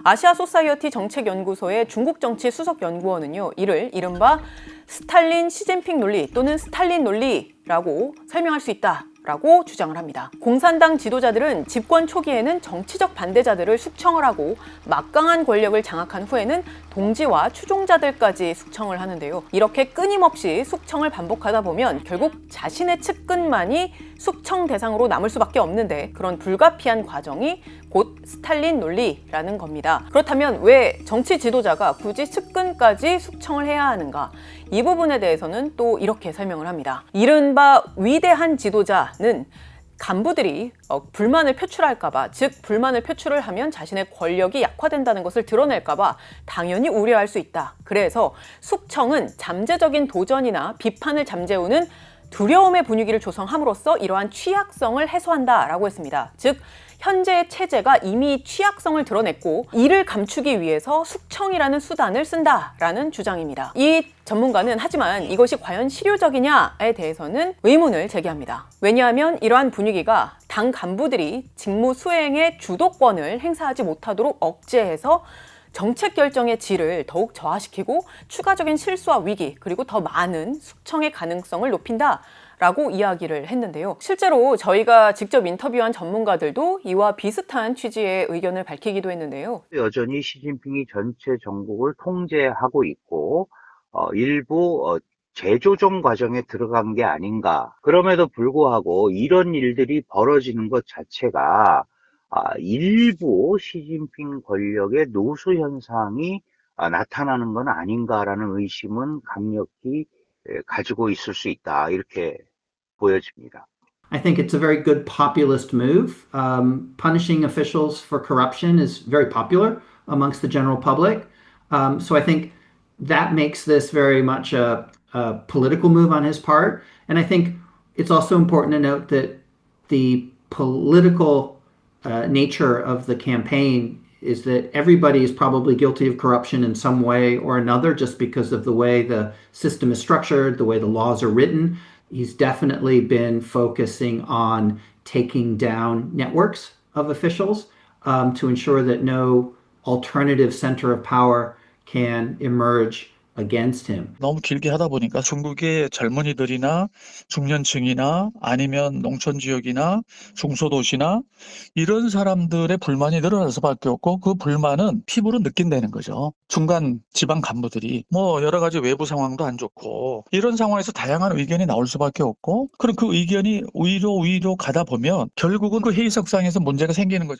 아시아 소사이어티 정책연구소의 중국 정치 수석 연구원은요, 이를 이른바 스탈린 시진핑 논리 또는 스탈린 논리라고 설명할 수 있다라고 주장을 합니다. 공산당 지도자들은 집권 초기에는 정치적 반대자들을 숙청을 하고 막강한 권력을 장악한 후에는 동지와 추종자들까지 숙청을 하는데요. 이렇게 끊임없이 숙청을 반복하다 보면 결국 자신의 측근만이 숙청 대상으로 남을 수밖에 없는데, 그런 불가피한 과정이 곧 스탈린 논리라는 겁니다. 그렇다면 왜 정치 지도자가 굳이 측근까지 숙청을 해야 하는가? 이 부분에 대해서는 또 이렇게 설명을 합니다. 이른바 위대한 지도자는 간부들이 불만을 표출할까봐, 즉 불만을 표출을 하면 자신의 권력이 약화된다는 것을 드러낼까봐 당연히 우려할 수 있다. 그래서 숙청은 잠재적인 도전이나 비판을 잠재우는 두려움의 분위기를 조성함으로써 이러한 취약성을 해소한다라고 했습니다. 즉 현재의 체제가 이미 취약성을 드러냈고 이를 감추기 위해서 숙청이라는 수단을 쓴다라는 주장입니다. 이 전문가는 하지만 이것이 과연 실효적이냐에 대해서는 의문을 제기합니다. 왜냐하면 이러한 분위기가 당 간부들이 직무 수행의 주도권을 행사하지 못하도록 억제해서 정책 결정의 질을 더욱 저하시키고 추가적인 실수와 위기, 그리고 더 많은 숙청의 가능성을 높인다라고 이야기를 했는데요. 실제로 저희가 직접 인터뷰한 전문가들도 이와 비슷한 취지의 의견을 밝히기도 했는데요. 여전히 시진핑이 전체 정국을 통제하고 있고 일부 재조정 과정에 들어간 게 아닌가. 그럼에도 불구하고 이런 일들이 벌어지는 것 자체가 일부 시진핑 권력의 노수 현상이 나타나는 건 아닌가라는 의심은 강력히 가지고 있을 수 있다. 이렇게 보여집니다. I think it's a very good populist move. Punishing officials for corruption is very popular amongst the general public. So I think that makes this very much a political move on his part. And I think it's also important to note that the political nature of the campaign is that everybody is probably guilty of corruption in some way or another just because of the way the system is structured, the way the laws are written. He's definitely been focusing on taking down networks of officials to ensure that no alternative center of power can emerge against him. 너무 길게 하다 보니까 중국의 젊은이들이나 중년층이나 아니면 농촌 지역이나 중소도시나 이런 사람들의 불만이 늘어날 수밖에 없고, 그 불만은 피부로 느낀다는 거죠. 중간 지방 간부들이 뭐 여러 가지 외부 상황도 안 좋고 이런 상황에서 다양한 의견이 나올 수밖에 없고, 그럼 그 의견이 위로 가다 보면 결국은 그 회의석상에서 문제가 생기는 거죠.